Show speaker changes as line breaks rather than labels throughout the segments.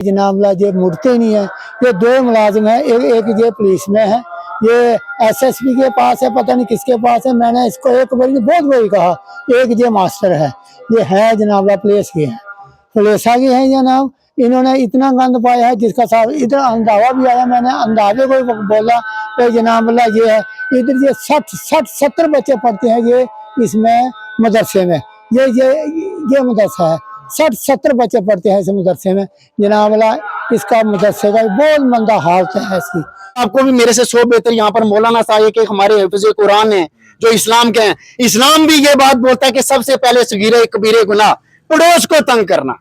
जनाबला ये मुड़ते नहीं है। ये दो मुलाजिम है, एक ये पुलिस में है, ये एसएसपी के पास है, पता नहीं किसके पास है। मैंने इसको एक बार बहुत बड़ी कहा, एक ये मास्टर है, ये है जनाबला पुलिस के हैं, पुलिसा की है जनाब। इन्होंने इतना गंद पाया है जिसका साथ इधर अंदावा भी आया। मैंने अंदाजे को बोला कि जनाबला ये है, इधर ये 60-70 बच्चे पढ़ते हैं ये इसमें मदरसे में, ये मदरसा है, 60-70 बच्चे पढ़ते हैं इस मदरसे में जनाबला। इसका मदरसे का बहुत मंदा हालत है इसकी।
आपको भी मेरे से 100 बेहतर यहाँ पर मौलाना साहिब के हमारे हिफ्ज़ कुरान है जो इस्लाम के हैं। इस्लाम भी ये बात बोलता है कि सबसे पहले सगीरे कबीरे गुनाह पड़ोस को तंग करना,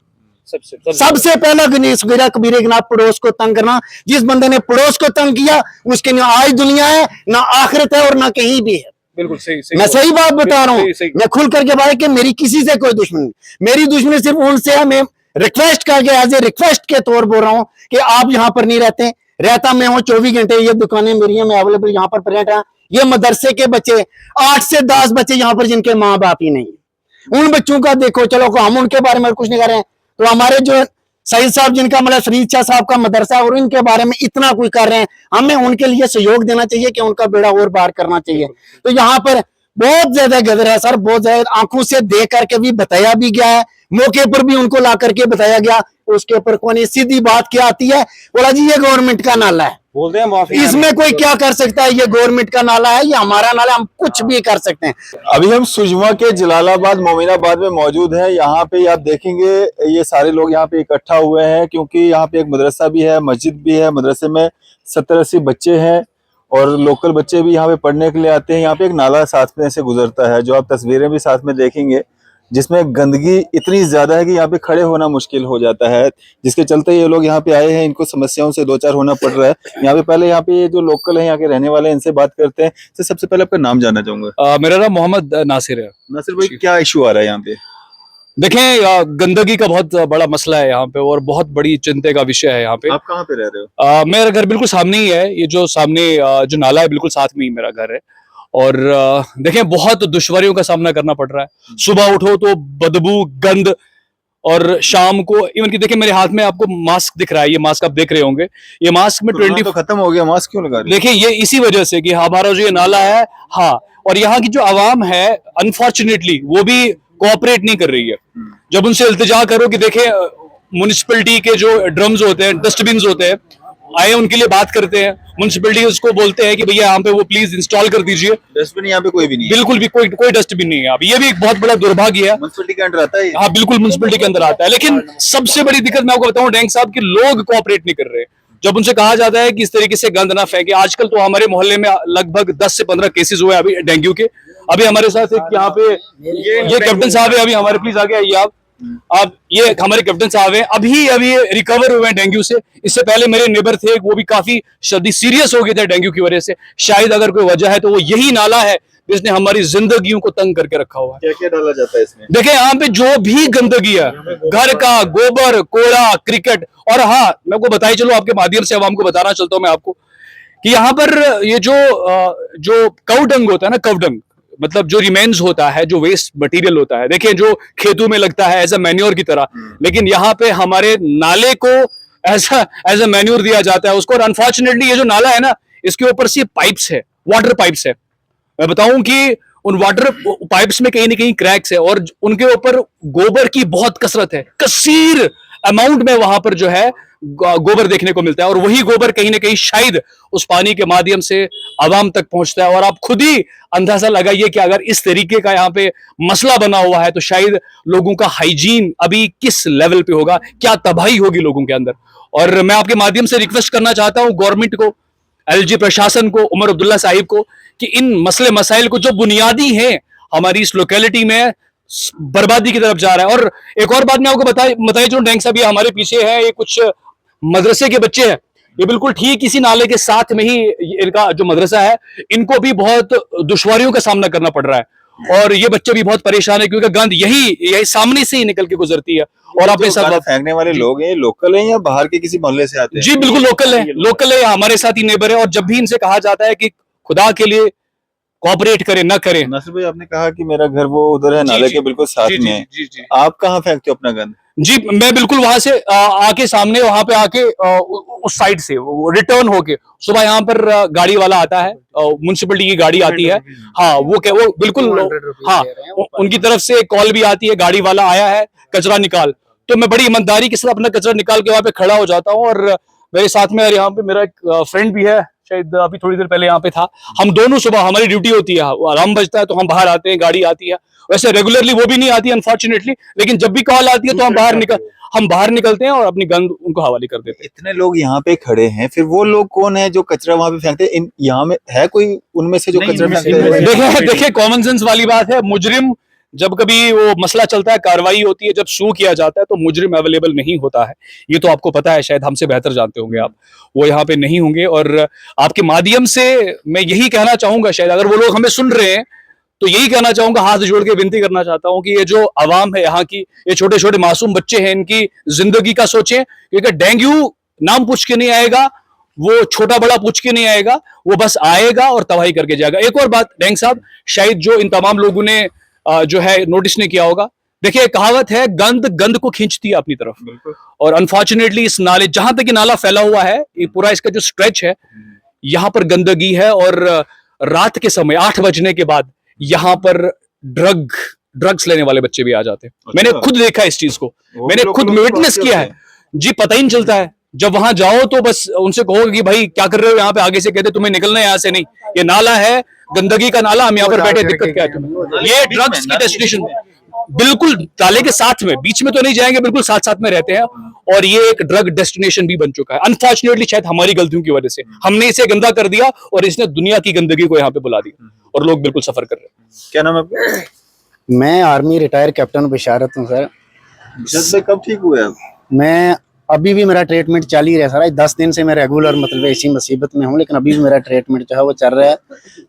सबसे पहला सगीरा कबीरे गुनाह पड़ोस को तंग करना। जिस बंदे ने पड़ोस को तंग किया उसके ना आज दुनिया है ना आखिरत है और ना कहीं भी है।
बिल्कुल सही
मैं सही बात बता रहा हूँ, मैं खुल करके बात कि मेरी किसी से कोई दुश्मनी, मेरी दुश्मनी सिर्फ उनसे है। मैं रिक्वेस्ट करके एज ए रिक्वेस्ट के तौर बोल रहा हूँ कि आप यहाँ पर नहीं रहता मैं हूँ 24 घंटे, ये दुकानें मेरी हैं, मैं अवेलेबल यहाँ पर प्रेजेंट है। ये मदरसे के बच्चे 8 से 10 बच्चे यहाँ पर जिनके माँ बाप ही नहीं है, उन बच्चों का देखो। चलो हम उनके बारे में कुछ नहीं कर रहे हैं, तो हमारे जो सईद साहब जिनका मतलब फरीद शाह साहब का मदरसा है और इनके बारे में इतना कुछ कर रहे हैं, हमें उनके लिए सहयोग देना चाहिए कि उनका बेड़ा और पार करना चाहिए। तो यहाँ पर बहुत ज्यादा गदर है सर, बहुत ज्यादा आंखों से देख करके भी बताया भी गया है, मौके पर भी उनको ला करके बताया गया। उसके ऊपर कौन सीधी बात क्या आती है, बोला जी ये गवर्नमेंट का नाला है,
बोलते हैं
इसमें कोई क्या कर सकता है, ये गवर्नमेंट का नाला है, ये हमारा नाला, हम कुछ भी कर सकते हैं।
अभी हम सुजमा के जलालाबाद मोमिनाबाद में मौजूद हैं। यहाँ पे आप देखेंगे ये सारे लोग यहाँ पे इकट्ठा हुए हैं क्योंकि यहाँ पे एक मदरसा भी है, मस्जिद भी है। मदरसे में 70-80 बच्चे हैं और लोकल बच्चे भी यहाँ पे पढ़ने के लिए आते हैं। यहाँ पे एक नाला साथ में से गुजरता है जो आप तस्वीरें भी साथ में देखेंगे, जिसमें गंदगी इतनी ज्यादा है कि यहाँ पे खड़े होना मुश्किल हो जाता है, जिसके चलते ये लोग यहाँ पे आए हैं। इनको समस्याओं से दो चार होना पड़ रहा है यहाँ पे। पहले यहाँ पे जो लोकल है, यहाँ के रहने वाले हैं, इनसे बात करते हैं। तो सबसे पहले आपका नाम जानना चाहूंगा।
मेरा नाम मोहम्मद नासिर है।
नासिर भाई, क्या इशू आ रहा है यहाँ पे?
देखें, गंदगी का बहुत बड़ा मसला है यहाँ पे और बहुत बड़ी चिंता का विषय है यहाँ पे।
आप कहाँ पे रह रहे हो?
मेरा घर बिल्कुल सामने ही है, ये जो सामने जो नाला है बिल्कुल साथ में ही मेरा घर है। और देखें, बहुत दुश्वारियों का सामना करना पड़ रहा है। सुबह उठो तो बदबू, गंद, और शाम को इवन कि देखिए मेरे हाथ में आपको मास्क दिख रहा है, ये मास्क आप देख रहे होंगे, ये मास्क में 20
तो खत्म हो गया, मास्क क्यों लगा रहे?
देखिए ये इसी वजह से कि हमारा जो ये नाला है, हाँ, और यहाँ की जो आवाम है अनफॉर्चुनेटली वो भी कोऑपरेट नहीं कर रही है। जब उनसे इल्तिजा करो कि देखे म्युनिसिपैलिटी के जो ड्रम्स होते हैं, डस्टबिन होते हैं, आए उनके लिए बात करते हैं, म्युनिसिपैलिटी उसको बोलते हैं कि भैया यहाँ पे वो प्लीज इंस्टॉल कर दीजिए।
डस्टबिन यहाँ पे कोई भी नहीं है,
बिल्कुल भी कोई डस्टबिन नहीं है। अब ये भी एक बहुत बड़ा दुर्भाग्य है।
म्युनिसिपैलिटी के अंदर आता है।
हाँ बिल्कुल म्युनिसिपैलिटी के अंदर आता है, लेकिन सबसे बड़ी दिक्कत मैं आपको बताऊं डैंग साहब कि लोग कोऑपरेट नहीं कर रहे। जब उनसे कहा जाता है कि इस तरीके से गंद ना फेंके, आजकल तो हमारे मोहल्ले में लगभग 10 से 15 केसेस हुए अभी डेंगू के। अभी हमारे साथ एक यहाँ पे ये कैप्टन साहब है, अभी हमारे प्लीज आगे आइए आप ये हमारे कैप्टन साहब हैं, अभी रिकवर हुए हैं डेंगू से। इससे पहले मेरे नेबर थे, वो भी काफी सीरियस हो गए थे डेंगू की वजह से। शायद अगर कोई वजह है तो वो यही नाला है जिसने हमारी जिंदगियों को तंग करके रखा हुआ है।
क्या क्या डाला जाता है इसमें?
देखिए यहाँ पे जो भी गंदगी है, घर का गोबर, कोड़ा, क्रिकेट, और हाँ मैं आपको बताई चलो आपके माध्यम से अब हमको बताना चलता हूँ मैं आपको कि यहाँ पर ये जो कवडंग होता है ना, कवडंग मतलब जो रिमेन्स होता है, जो वेस्ट मटेरियल होता है, देखिए जो खेतों में लगता है एज अ मैन्योर की तरह, लेकिन यहाँ पे हमारे नाले को एज अ मैन्योर दिया जाता है उसको। और अनफॉर्चुनेटली ये जो नाला है ना, इसके ऊपर से पाइप्स है, वाटर पाइप्स है। मैं बताऊं कि उन वाटर पाइप्स में कहीं ना कहीं क्रैक्स है और उनके ऊपर गोबर की बहुत कसरत है, कसीर अमाउंट में वहां पर जो है गोबर देखने को मिलता है। और वही गोबर कहीं ना कहीं शायद उस पानी के माध्यम से आवाम तक पहुंचता है। और आप खुद ही अंदाजा लगाइए कि अगर इस तरीके का यहाँ पे मसला बना हुआ है तो शायद लोगों का हाइजीन अभी किस लेवल पे होगा, क्या तबाही होगी लोगों के अंदर। और मैं आपके माध्यम से रिक्वेस्ट करना चाहता हूं गवर्नमेंट को, एलजी प्रशासन को, उमर अब्दुल्ला साहिब को, कि इन मसले मसाइल को जो बुनियादी हैं हमारी इस लोकेलिटी में बर्बादी की तरफ जा रहा है। और एक और बात मैं आपको बताइए जो डैंग साहब ये हमारे पीछे है, ये कुछ मदरसे के बच्चे हैं, ये बिल्कुल ठीक इसी नाले के साथ में ही इनका जो मदरसा है, इनको भी बहुत दुश्वारियों का सामना करना पड़ रहा है और ये बच्चे भी बहुत परेशान है क्योंकि गंद यही सामने से ही निकल के गुजरती है। और अपने साथ
फेंकने वाले लोग हैं, लोकल हैं या बाहर के किसी मोहल्ले से आते हैं?
जी बिल्कुल लोकल है, हमारे साथ ही नेबर है। और जब भी इनसे कहा जाता है कि खुदा के लिए कोऑपरेट करें ना करें।
नासिर भाई, आपने कहा कि मेरा घर वो उधर है,
जी,
नाले
जी,
के बिल्कुल साथ
जी,
में
जी,
है।
जी, जी।
आप कहाँ फेंकते हो अपना गंद?
जी, मैं बिल्कुल वहां से आके सामने वहां पे आके उस साइड से रिटर्न होके सुबह यहाँ पर गाड़ी वाला आता है, म्युनिसिपैलिटी की गाड़ी आती है। हाँ, वो बिल्कुल, हाँ, उनकी तरफ से कॉल भी आती है, गाड़ी वाला आया है, कचरा निकाल। तो मैं बड़ी ईमानदारी के साथ अपना कचरा निकाल के वहां पे खड़ा हो जाता हूँ। और मेरे साथ में यहाँ पे मेरा एक फ्रेंड भी है, शायद अभी थोड़ी देर पहले यहाँ पे था। हम दोनों सुबह, हमारी ड्यूटी होती है, अलार्म बजता है तो हम बाहर आते हैं, गाड़ी आती है। वैसे रेगुलरली वो भी नहीं आती अनफॉर्चुनेटली, लेकिन जब भी कॉल आती है तो हम बाहर निकलते हैं और अपनी गंद उनको हवाले कर देते हैं।
इतने लोग यहाँ पे खड़े हैं, फिर वो लोग कौन है जो कचरा वहां पे फेंकते हैं? यहाँ में है कोई उनमें से जो कचरा फेंकते हैं?
देखिए कॉमन सेंस वाली बात है, मुजरिम जब कभी वो मसला चलता है, कार्रवाई होती है, जब सू किया जाता है तो मुजरिम अवेलेबल नहीं होता है। ये तो आपको पता है, शायद हमसे बेहतर जानते होंगे आप। वो यहाँ पे नहीं होंगे। और आपके माध्यम से मैं यही कहना चाहूंगा, शायद अगर वो लोग हमें सुन रहे हैं तो यही कहना चाहूंगा, हाथ जोड़ के विनती करना चाहता हूं कि ये जो आवाम है यहाँ की, ये छोटे छोटे मासूम बच्चे हैं, इनकी जिंदगी का सोचें। क्योंकि डेंगू नाम पूछ के नहीं आएगा, वो छोटा बड़ा पूछ के नहीं आएगा, वो बस आएगा और तबाही करके जाएगा। एक और बात डेंग साहब, शायद जो इन तमाम लोगों ने जो है नोटिस नहीं किया होगा, देखिए कहावत है, गंद गंद को खींचती है अपनी तरफ। और अनफॉर्चुनेटली इस नाले, जहां तक ये नाला फैला हुआ है, ये पूरा इसका जो स्ट्रेच है, यहाँ पर गंदगी है। और रात के समय 8 बजने के बाद यहाँ पर ड्रग्स लेने वाले बच्चे भी आ जाते हैं। मैंने खुद देखा इस चीज को, मैंने खुद विटनेस किया है जी। पता ही नहीं चलता है, जब वहां जाओ तो बस उनसे कहोगे कि भाई क्या कर रहे हो यहाँ पे, आगे से कहते तुम्हें निकलना है यहाँ से, नहीं, ये नाला है, गंदगी का नाला, हम यहाँ पर बैठे, दिक्कत क्या है तुम्हें? ये ड्रग्स की डेस्टिनेशन, बिल्कुल ताले के साथ में, बीच में तो नहीं जाएंगे, बिल्कुल साथ साथ में रहते हैं। और ये एक ड्रग डेस्टिनेशन भी बन चुका है। अनफॉर्चुनेटली शायद हमारी गलतियों की वजह से हमने इसे गंदा कर दिया और इसने दुनिया की गंदगी को यहाँ पे बुला दिया और लोग बिल्कुल सफर कर रहे हैं।
क्या नाम है आपका?
मैं आर्मी रिटायर कैप्टन बिशारत हूँ सर।
जब कब ठीक हुए आप?
मैं अभी भी मेरा ट्रीटमेंट चल ही रहा है सर। 10 दिन से मैं रेगुलर मतलब इसी मुसीबत में हूँ, लेकिन अभी भी मेरा ट्रीटमेंट जो है वो चल रहा है।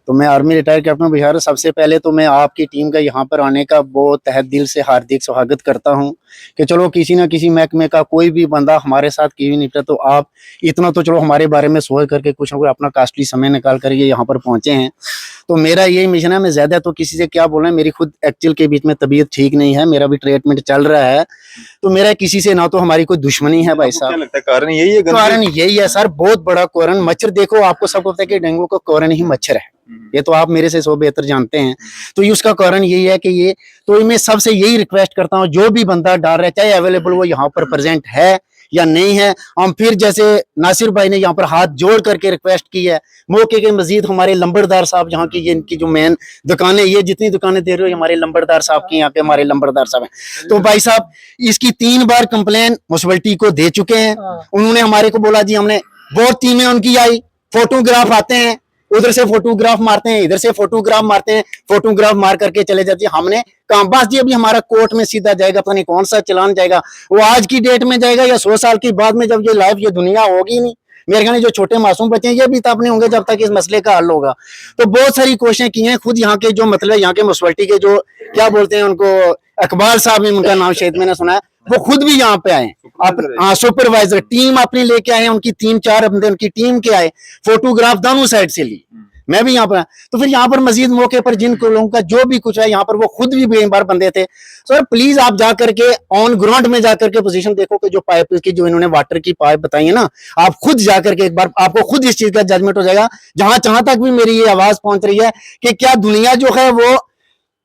तो मैं आर्मी रिटायर कैप्टन बिशारत, सबसे पहले तो मैं आपकी टीम का यहाँ पर आने का बहुत तहे दिल से हार्दिक स्वागत करता हूँ कि चलो किसी ना किसी महकमे का कोई भी बंदा हमारे साथ क्यों नहीं निपटा, तो आप इतना तो चलो हमारे बारे में सोच करके कुछ ना कुछ अपना कास्टली समय निकाल कर ये यहाँ पर पहुंचे हैं। तो मेरा यही मिशन है, मैं ज्यादा तो किसी से क्या बोलना है, मेरी खुद एक्चुअल के बीच में तबीयत ठीक नहीं है, मेरा भी ट्रीटमेंट चल रहा है। तो मेरा किसी से ना तो हमारी कोई दुश्मनी है भाई साहब।
क्या लगता है कारण यही है?
कारण यही है सर, बहुत बड़ा कारण मच्छर। देखो आपको सबको पता है कि डेंगू का कारण ही मच्छर है, ये तो आप मेरे से सौ बेहतर जानते हैं। तो ये उसका कारण यही है कि ये, तो मैं सबसे यही रिक्वेस्ट करता हूँ, जो भी बंदा डर रहा है, चाहे अवेलेबल वो यहाँ पर प्रेजेंट है या नहीं है, हम फिर जैसे नासिर भाई ने यहाँ पर हाथ जोड़ करके रिक्वेस्ट की है, मौके के मजीद हमारे लंबरदार साहब, जहाँ की ये इनकी जो मेन दुकानें, ये जितनी दुकानें दे रहे हो हमारे लंबरदार साहब की, यहाँ पे हमारे लंबरदार साहब हैं। तो भाई साहब इसकी 3 बार कंप्लेन म्युनिसिपैलिटी को दे चुके हैं। उन्होंने हमारे को बोला जी, हमने बहुत टीमें उनकी आई, फोटोग्राफ आते हैं, उधर से फोटोग्राफ मारते हैं, इधर से फोटोग्राफ मारते हैं, फोटोग्राफ मार करके चले जाते हैं। हमने कहा बस जी अभी हमारा कोर्ट में सीधा जाएगा, पता नहीं कौन सा चलान जाएगा, वो आज की डेट में जाएगा या 100 साल की बाद में, जब ये लाइफ ये दुनिया होगी नहीं। मेरे ख्याल जो छोटे मासूम बच्चे हैं ये भी तब नहीं होंगे जब तक इस मसले का हल होगा। तो बहुत सारी कोशिशें की हैं, खुद यहाँ के जो मतलब यहाँ के म्युनिसिपैलिटी के जो क्या बोलते हैं उनको, इकबाल साहब ने उनका नाम शायद मैंने सुना है, वो खुद भी यहाँ पे आए, हाँ सुपरवाइजर टीम अपनी लेके आए, उनकी 3-4 बंदे उनकी टीम के आए, फोटोग्राफ दोनों साइड से ली, मैं भी यहाँ पर। तो फिर यहाँ पर मजीद मौके पर जिन लोगों का जो भी कुछ है यहाँ पर, वो खुद भी एक बार बंदे थे। सर प्लीज आप जा करके ऑन ग्राउंड में जा करके पोजीशन देखो कि जो पाइप की, जो इन्होंने वाटर की पाइप बताई है ना, आप खुद जा करके एक बार, आपको खुद इस चीज का जजमेंट हो जाएगा। जहां तक भी मेरी ये आवाज पहुंच रही है कि क्या दुनिया जो है वो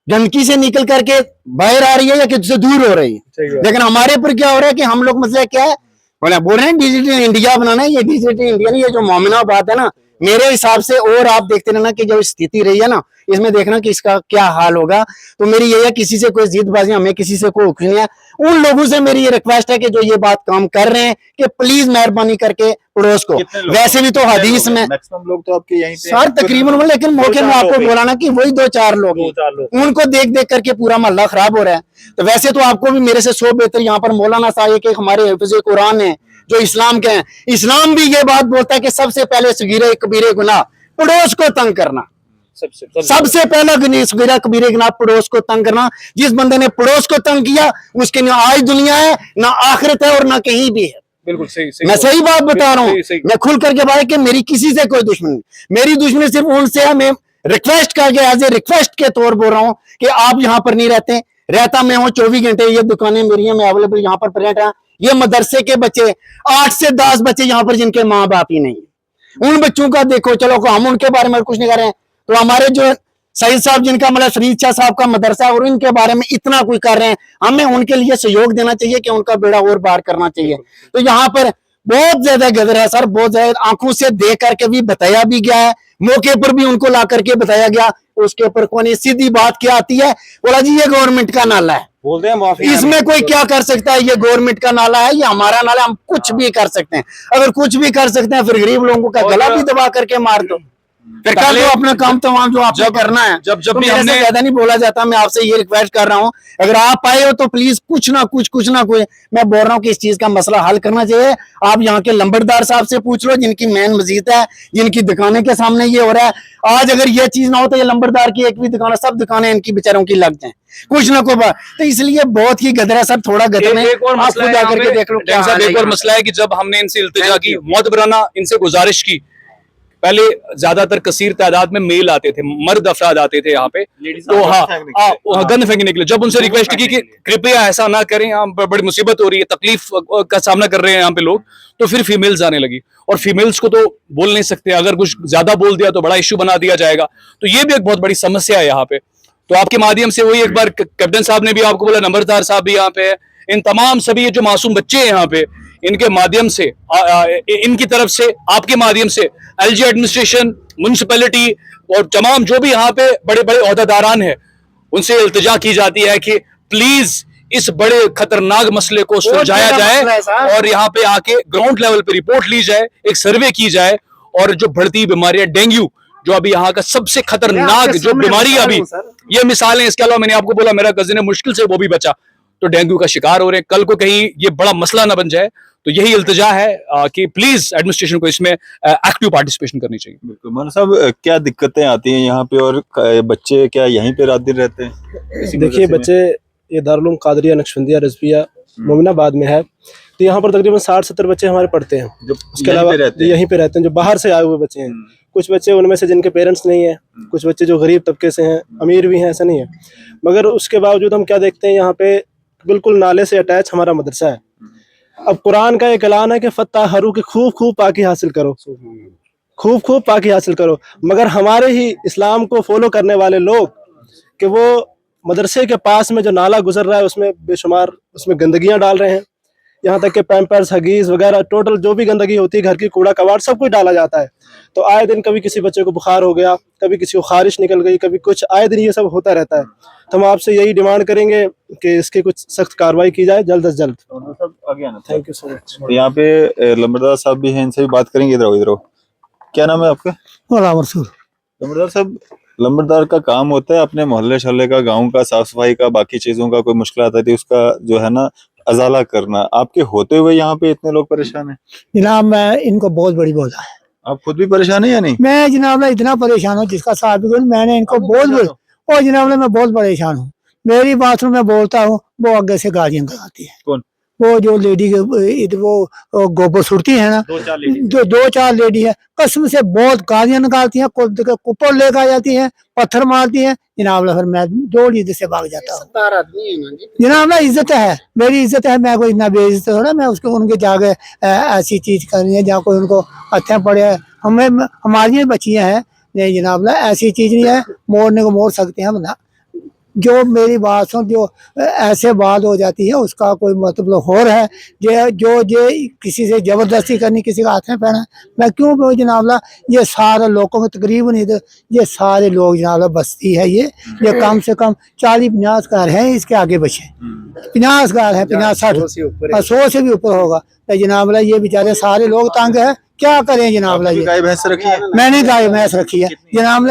गंदगी से निकल करके बाहर आ रही है या किसी से दूर हो रही है। लेकिन हमारे पर क्या हो रहा है कि हम लोग मतलब क्या है, बोल रहे हैं डिजिटल इंडिया बनाना है, ये डिजिटल इंडिया नहीं, ये जो मोमिनाबाद है ना, मेरे हिसाब से, और आप देखते रहना कि जो स्थिति रही है ना, इसमें देखना कि इसका क्या हाल होगा। तो मेरी ये है, किसी से कोई जिदबाजी, हमें किसी से कोई उखनी है, उन लोगों से मेरी ये रिक्वेस्ट है कि जो ये बात काम कर रहे हैं कि प्लीज मेहरबानी करके पड़ोस को, वैसे भी तो हदीस में
मैक्सिमम लोग तो आपके यहीं पे
सर तकरीबन, लेकिन मौके में आपको बोला ना कि वही 2-4 लोग हैं, उनको देख देख करके पूरा मोहल्ला खराब हो रहा है। तो वैसे तो आपको भी मेरे से 100 बेहतर यहाँ पर मौलाना साहब के हमारे हिफ्ज़े कुरान है जो इस्लाम के हैं, इस्लाम भी ये बात बोलता है कि सबसे पहले सगीरे कबीरे गुनाह पड़ोस को तंग करना, सबसे पहला सगीरा कबीरे गुनाह पड़ोस को तंग करना। जिस बंदे ने पड़ोस को तंग किया उसके ना आज दुनिया है ना आखिरत है और ना कहीं भी है।
बिल्कुल सही
मैं सही बात बता रहा हूँ, मैं खुल करके बात कि मेरी किसी से कोई दुश्मनी, मेरी दुश्मनी सिर्फ उनसे है। मैं रिक्वेस्ट करके एज ए रिक्वेस्ट के तौर बोल रहा हूं कि आप यहां पर नहीं रहते, रहता मैं हूं 24 घंटे, ये दुकानें मेरी हैं, मैं अवेलेबल यहां पर प्रेजेंट है। ये मदरसे के बच्चे 8 से 10 बच्चे यहां पर जिनके माँ बाप ही नहीं है, उन बच्चों का देखो, चलो हम उनके बारे में कुछ नहीं कर रहे हैं, तो हमारे जो सईद साहब जिनका मतलब फरीद शाह साहब का मदरसा है और इनके बारे में इतना कोई कर रहे हैं, हमें उनके लिए सहयोग देना चाहिए कि उनका बेड़ा और पार करना चाहिए। तो यहाँ पर बहुत ज्यादा गदर है सर, बहुत ज्यादा, आंखों से देख करके भी बताया भी गया है, मौके पर भी उनको ला करके बताया गया, उसके ऊपर कौन, सीधी बात क्या आती है, बोला जी ये गवर्नमेंट का नाला है,
बोलते हैं माफी,
इसमें कोई क्या कर सकता है, ये गवर्नमेंट का नाला है, ये हमारा नाला, हम कुछ भी कर सकते हैं। अगर कुछ भी कर सकते हैं फिर गरीब लोगों का गला भी दबा करके मार दो, फिर कर दो अपना काम तमाम जो आपको करना है।
जब
तो
भी
मेरे से
हमने
ज्यादा नहीं बोला जाता, मैं आपसे ये रिक्वेस्ट कर रहा हूँ, अगर आप आए हो तो प्लीज कुछ ना कुछ मैं बोल रहा हूँ कि इस चीज का मसला हल करना चाहिए। आप यहाँ के लंबरदार साहब से पूछ लो, जिनकी मेन मस्जिद है, जिनकी दुकानें के सामने ये हो रहा है, आज अगर ये चीज ना हो तो ये लंबरदार की एक भी दुकान, सब दुकानें इनकी बेचारों की लग जाए, कुछ ना कुछ। तो इसलिए बहुत ही गदर है सर, थोड़ा गदर है,
एक और
आप
मसला
खुद
है
आकर के
यहाँ पे,
देख लो क्या
डैंग साहब,
हाल है
एक और
यहाँ।
मसला है कि जब हमने इनसे इल्तिजा की, मोतबराना इनसे गुजारिश की, पहले ज्यादातर कसीर तादाद में मेल आते थे, मर्द अफराद आते थे यहाँ पे, तो गंद फेंकने के लिए, जब उनसे रिक्वेस्ट की कि कृपया ऐसा ना करें, यहाँ पर बड़ी मुसीबत हो रही है, तकलीफ का सामना कर रहे हैं यहाँ पे लोग, तो फिर फीमेल्स आने लगी, और फीमेल्स को तो बोल नहीं सकते, अगर कुछ ज्यादा बोल दिया तो बड़ा इश्यू बना दिया जाएगा, तो ये भी एक बहुत बड़ी समस्या है यहाँ पे। तो आपके माध्यम से वही, एक बार कैप्टन साहब ने भी आपको बोला, नंबरदार साहब भी यहाँ पे है, इन तमाम सभी ये जो मासूम बच्चे हैं यहाँ पे, इनके माध्यम से इनकी तरफ से, आपके माध्यम से एलजी एडमिनिस्ट्रेशन, म्युनिसिपैलिटी और तमाम जो भी यहाँ पे बड़े बड़े ओहदेदारान हैं, उनसे इल्तिजा की जाती है कि प्लीज इस बड़े खतरनाक मसले को सुलझाया जाए और यहाँ पे आके ग्राउंड लेवल पे रिपोर्ट ली जाए, एक सर्वे की जाए, और जो बढ़ती बीमारियां, डेंगू जो अभी यहाँ का सबसे खतरनाक जो बीमारी अभी, ये मिसाल है। इसके अलावा मैंने आपको बोला मेरा कजिन है, मुश्किल से वो भी बचा, तो डेंगू का शिकार हो रहे हैं, कल को कहीं ये बड़ा मसला ना बन जाए। तो यही इल्तिजा है कि प्लीज एडमिनिस्ट्रेशन को इसमें एक्टिव पार्टिसिपेशन करनी चाहिए।
बिल्कुल। मान साहब, क्या दिक्कतें आती हैं यहाँ पे, और बच्चे क्या यहीं पे रात दिन रहते हैं?
देखिए बच्चे, ये दारुल उलूम कादरिया नक्शबंदिया रिजविया मोमिनाबाद में है, तो यहाँ पर तकरीबन 60-70 बच्चे हमारे पढ़ते हैं,
जो
उसके अलावा यहीं पे रहते हैं, जो बाहर से आए हुए बच्चे हैं। कुछ बच्चे उनमें से जिनके पेरेंट्स नहीं है, कुछ बच्चे जो गरीब तबके से हैं, अमीर भी हैं, ऐसा नहीं है, मगर उसके बावजूद हम क्या देखते हैं, यहाँ पे बिल्कुल नाले से अटैच हमारा मदरसा है। अब कुरान का एक ऐलान है कि फत्ताहरू की खूब पाकी हासिल करो, खूब पाकी हासिल करो, मगर हमारे ही इस्लाम को फॉलो करने वाले लोग कि वो मदरसे के पास में जो नाला गुजर रहा है उसमें बेशुमार उसमें गंदगियां डाल रहे हैं, यहाँ तक कि पैम्पर्स, हगीज वगैरह, टोटल जो भी गंदगी होती है, घर की कूड़ा कबाड़ सब कुछ डाला जाता है। तो आए दिन कभी किसी बच्चे को बुखार हो गया, कभी किसी को खारिश निकल गई, कभी कुछ, आए दिन ये सब होता रहता है। तो हम आपसे यही डिमांड करेंगे कि इसकी कुछ सख्त कार्रवाई की जाए जल्द से जल्द। Thank you so much.
यहाँ पे लंबरदार साहब भी हैं, इनसे भी बात करेंगे। इधर क्या नाम है आपका? लंबरदार साहब, लंबरदार का काम होता है अपने मोहल्ले शहल्ले का, गांव का साफ सफाई का, बाकी चीजों का, कोई मुश्किल आता है उसका जो है ना अजाला करना। आपके होते हुए यहाँ पे इतने लोग परेशान हैं?
जनाब मैं इनको बहुत बड़ी बोला है,
आप खुद भी परेशान है या नहीं?
मैं जनाब इतना परेशान हूँ जिसका साथ भी करूं, मैंने इनको बहुत और जनाब मैं बहुत परेशान हूँ। मेरी बाथरूम में बोलता हूँ, वो आगे से गालियां लगाती है।
कौन?
वो जो लेडी इधर वो गोबर सुटती है ना, जो 2-4 लेडी है, कसम से बहुत गालियां निकालती हैं, कुपर लेकर आ जाती हैं, पत्थर मारती हैं जनाब। फिर मैं दौड़ इधर से भाग जाता हूँ जनाब। इज्जत है, मेरी इज्जत है, मैं कोई इतना बेइज्जत थोड़ा मैं उसको उनके जाके ऐसी चीज करनी है जहाँ कोई उनको अच्छा पड़े। हमें हमारी बच्चियां हैं, नहीं जनाब ऐसी चीज नहीं है, मोड़ने को मोड़ सकते हैं बंदा। जो मेरी बात सुन, जो ऐसे बात हो जाती है उसका कोई मतलब और है, जो किसी से जबरदस्ती करनी, किसी का हाथ में पहना, मैं क्यों बोल जनाब। ये सारे लोगों में तकरीबन इधर ये सारे लोग जनाब बस्ती है, ये कम से कम 40-50 घर हैं, इसके आगे बचे 50 घर है, 50-60 100 से भी ऊपर होगा। तो जनाब ये बेचारे सारे लोग तंग है, क्या करें जनाब।
गाय भैंस रखी है?
मैंने गाय भैंस रखी है जनाब।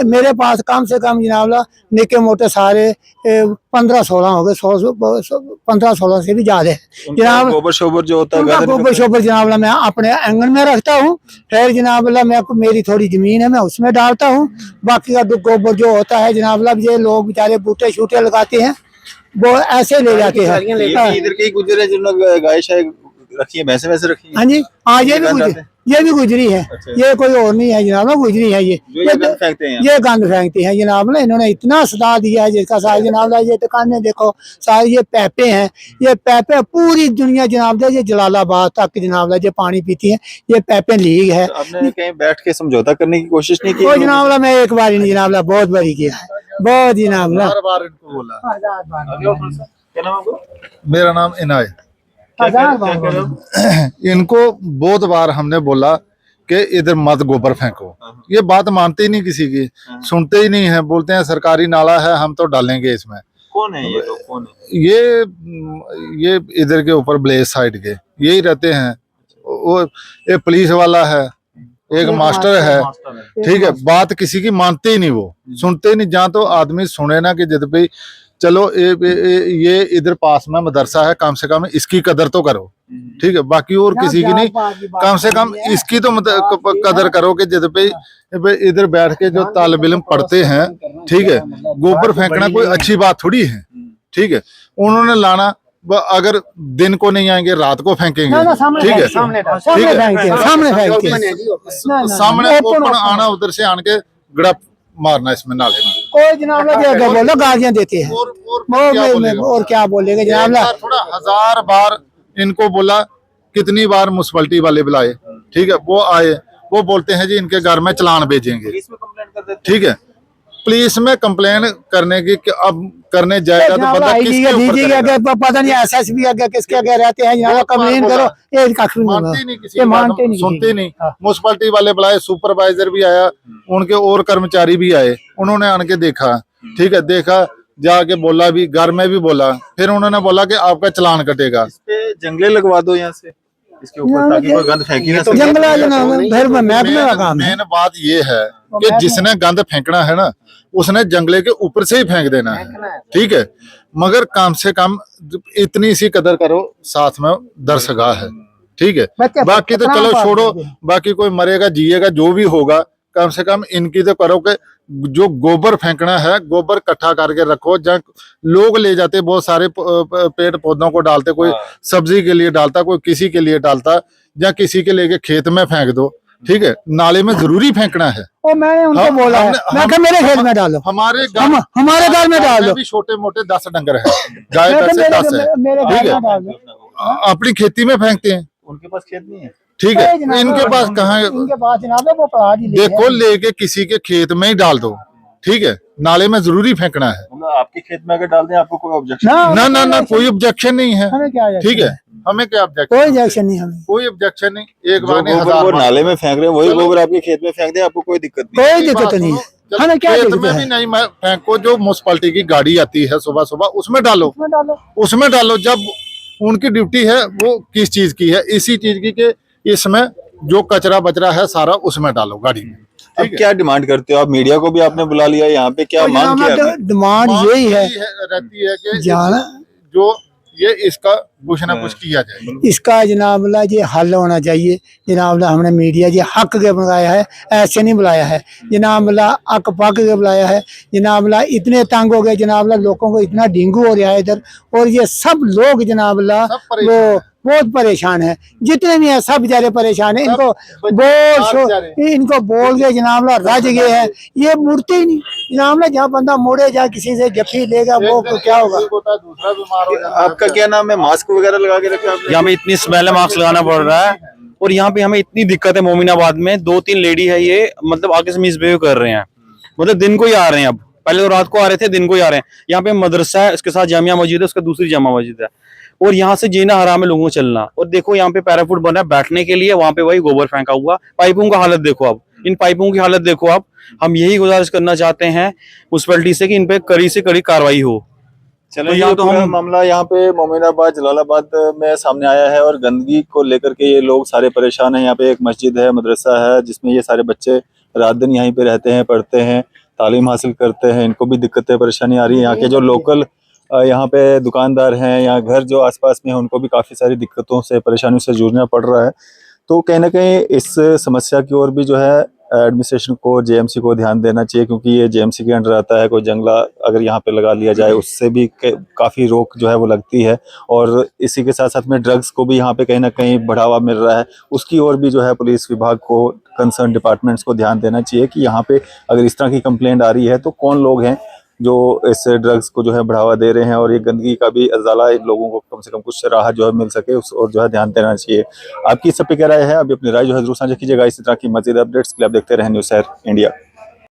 मेरे पास कम से कम जनाब निके मोटे सारे 15-16 हो गए, 15-16 से भी ज्यादा है जनाब।
गोबर शोबर जो होता है,
गोबर शोबर जनाब मैं अपने आंगन में रखता हूँ। फिर जनाब मैं मेरी थोड़ी जमीन है, मैं उसमें डालता हूँ। बाकी का गोबर जो होता है जनाब, ये लोग बेचारे बूटे शूटे लगाते हैं, वो ऐसे ले जाते हैं।
इधर के गुजरे जिन्होंने गाय शायद रखी है, भैंसे वैसे रखी है?
हाँ जी, हाँ ये भी ये भी गुजरी है, ये कोई और नहीं है जनाब, गुजरी है
जो ये गंद फेंकते हैं
ये गंद फेंकती है जनाब ना। इन्होंने इतना सदा दिया है जिसका साथ जनाब, ये दुकानें देखो सारी, ये पैपे हैं, ये पैपे पूरी दुनिया जनाब, ये जलालाबाद तक जनाब ये पानी पीती है, ये पैपे लीग है।
तो आपने कहीं बैठ के समझौता करने की कोशिश नहीं की?
वो जनाब मैं एक बार ही नहीं जनाब, बहुत बारी किया है, बहुत जनाब।
बार इनको बोला। क्या नाम आपका?
मेरा नाम इनायत।
हजार
इनको बहुत बार हमने बोला कि इधर मत गोबर फेंको, ये बात मानते ही नहीं किसी की, सुनते ही नहीं है, बोलते हैं सरकारी नाला है हम तो डालेंगे इसमें।
कौन है ये लोग, कौन है?
ये इधर के ऊपर ब्लेज साइड के यही रहते हैं। वो एक पुलिस वाला है, एक मास्टर है, ठीक है, बात किसी की मानते ही नहीं, वो सुनते ही नहीं। जहाँ तो आदमी सुने ना कि जब भी चलो ये इधर पास में मदरसा है, कम से कम इसकी कदर तो करो, ठीक है, बाकी और किसी की नहीं, कम से कम इसकी तो कदर करो कि जब भी इधर बैठ के जो तालिब इल्म पढ़ते हैं, ठीक है, गोबर फेंकना कोई अच्छी बात थोड़ी है, ठीक है। उन्होंने लाना, अगर दिन को नहीं आएंगे रात को फेंकेंगे, ठीक है, सामने ओपन आना, उधर से आन के गड़प मारना इसमें नाले में।
कोई जनाब बोलो गालियां देते हैं, और क्या बोलेंगे जनाब।
थोड़ा 1000 बार इनको बोला, कितनी बार म्युनिसिपैलिटी वाले बुलाए, ठीक है, वो आए, वो बोलते हैं जी इनके घर में चलान भेजेंगे, ठीक है। पुलिस में कंप्लेन करने की अब करने जाएगा तो बंदा किसके ऊपर करेगा?
पता नहीं एसएसपी आगे किसके आगे रहते हैं, यहाँ कंप्लेन करो, ये
मानते नहीं किसी की बात, सुनते नहीं। म्युनिसिपैलिटी वाले बुलाए, सुपरवाइजर भी आया, उनके और कर्मचारी भी आए, उन्होंने आन के देखा, ठीक है, देखा, जाके बोला भी, घर में भी बोला, फिर उन्होंने बोला कि आपका चलान कटेगा।
इस पे जंगले लगवा दो यहाँ से इसके ऊपर, ताकि कोई गंद फेंकी ना सके।
मेन बात ये है कि जिसने गंद फेंकना है ना, उसने जंगले के ऊपर से ही फेंक देना है, ठीक है, मगर कम से कम इतनी सी कदर करो, साथ में दरसगाह है, ठीक है, बाकी तो चलो छोड़ो, बाकी कोई मरेगा जिएगा जो भी होगा, कम से कम इनकी तो करो कि जो गोबर फेंकना है, गोबर इकट्ठा करके रखो। जहाँ लोग ले जाते, बहुत सारे पेड़ पौधों को डालते, कोई सब्जी के लिए डालता, कोई किसी के लिए डालता, या किसी के लेके खेत में फेंक दो, ठीक है, नाले में जरूरी फेंकना है।
और मैंने उनको बोला है, मैं कहा मेरे खेत में डालो,
हमारे
हमारे घर में डालो,
भी छोटे मोटे 10 डंगर है, गाय 10 से 10 है, ठीक है, अपनी खेती में फेंकते हैं,
उनके पास खेत नहीं है,
ठीक है, इनके पास कहाँ,
इनके पास जनाब वो पहाड़ी
देखो लेके किसी के खेत में ही डाल दो, ठीक है, नाले में जरूरी फेंकना है।
मतलब आपके खेत में अगर डाल दें आपको कोई ऑब्जेक्शन?
ना ना ना, कोई ऑब्जेक्शन नहीं है,
हमें क्या
ठीक है, हमें क्या ऑब्जेक्शन,
कोई ऑब्जेक्शन नहीं, हमें
कोई ऑब्जेक्शन नहीं। एक
जो
बार नहीं,
गोबर
1000
वो
बार।
नाले में फेंक रहे हैं, वही गोबर आपके खेत में फेंक दें, आपको कोई दिक्कत नहीं?
कोई दिक्कत नहीं है, हमें क्या
खेत
दिक्कत
में
है?
भी नहीं, मैं फेंको, जो म्युनिसिपैलिटी की गाड़ी आती है सुबह सुबह, उसमें डालो, उसमें डालो, जब उनकी ड्यूटी है वो किस चीज की है, इसी चीज की कि इसमें जो कचरा बचरा है सारा उसमें डालो गाड़ी में।
अब क्या डिमांड करते हो आप? मीडिया को भी आपने बुला लिया, यहाँ पे क्या मांग किया आपने?
डिमांड यही है
रहती है कि
जाना
जो ये इसका कुछ ना कुछ किया जाए,
इसका जनाबला ये हल होना चाहिए जनाबला। हमने मीडिया ये हक के बुलाया है, ऐसे नहीं बुलाया है जनाबला, अक पक के बुलाया है जनाबला। इतने तंग हो गए जनाबला, लोगों को इतना डेंगू हो रहा है इधर, और ये सब लोग जनाबला वो बहुत परेशान है, जितने भी हैं सब बेचारे परेशान है। इनको बोल के जनाबला रज गए हैं, ये मुड़ते ही नहीं जनाबला। जहाँ बंदा मुड़े जाए किसी से जफ्फी लेगा वो क्या होगा।
दूसरा बीमार हो जाता है।
आपका क्या नाम है? मास्क वगैरह लगा के रखे आपने?
यहाँ पे इतनी स्मेल है, मास्क लगाना पड़ रहा है, और यहाँ पे हमें इतनी दिक्कत है। मोमिनाबाद में 2-3 लेडी है, ये मतलब आगे से मिसबिहेव कर रहे हैं, मतलब दिन को ही आ रहे हैं। अब पहले तो रात को आ रहे थे, दिन को ही आ रहे हैं। यहाँ पे मदरसा है, उसके साथ जामिया मस्जिद है, उसका दूसरी जामा मस्जिद है, और यहाँ से जीना हराम है लोगों को चलना। और देखो यहाँ पे पैराफुट बना है बैठने के लिए, वहां पे वही गोबर फेंका हुआ। पाइपों का हालत देखो आप, इन पाइपों की हालत देखो आप। हम यही गुजारिश करना चाहते हैं म्युनिसिपैलिटी से कि इन पे कड़ी से कड़ी कार्रवाई हो।
चलो, यहाँ तो हम मामला यहाँ पे मोमिनाबाद जलालाबाद में सामने आया है, और गंदगी को लेकर के ये लोग सारे परेशान हैं। यहाँ पे एक मस्जिद है, मदरसा है, जिसमें ये सारे बच्चे रात दिन यहीं पे रहते हैं, पढ़ते हैं, तालीम हासिल करते हैं। इनको भी दिक्कतें परेशानी आ रही है। यहाँ के जो लोकल यहाँ पे दुकानदार हैं या घर जो आसपास में है, उनको भी काफ़ी सारी दिक्कतों से परेशानियों से जूझना पड़ रहा है। तो कहीं ना कहीं इस समस्या की ओर भी जो है एडमिनिस्ट्रेशन को, जेएमसी को ध्यान देना चाहिए, क्योंकि ये जेएमसी के अंडर आता है। कोई जंगला अगर यहाँ पे लगा लिया जाए उससे भी काफ़ी रोक जो है वो लगती है। और इसी के साथ साथ में ड्रग्स को भी यहाँ पे कहीं ना कहीं बढ़ावा मिल रहा है, उसकी ओर भी जो है पुलिस विभाग को, कंसर्न डिपार्टमेंट्स को ध्यान देना चाहिए कि यहाँ पे अगर इस तरह की कंप्लेंट आ रही है तो कौन लोग हैं जो इस ड्रग्स को जो है बढ़ावा दे रहे हैं, और ये गंदगी का भी अजाला इन लोगों को कम से कम कुछ राहत जो है मिल सके, उस और जो है ध्यान देना चाहिए। आपकी इस सब पे क्या राय है? अभी अपनी राय जो है जरूर साझा कीजिएगा। इसी तरह की मज़ीद अपडेट्स के लिए आप देखते रहें न्यूज़ शहर इंडिया।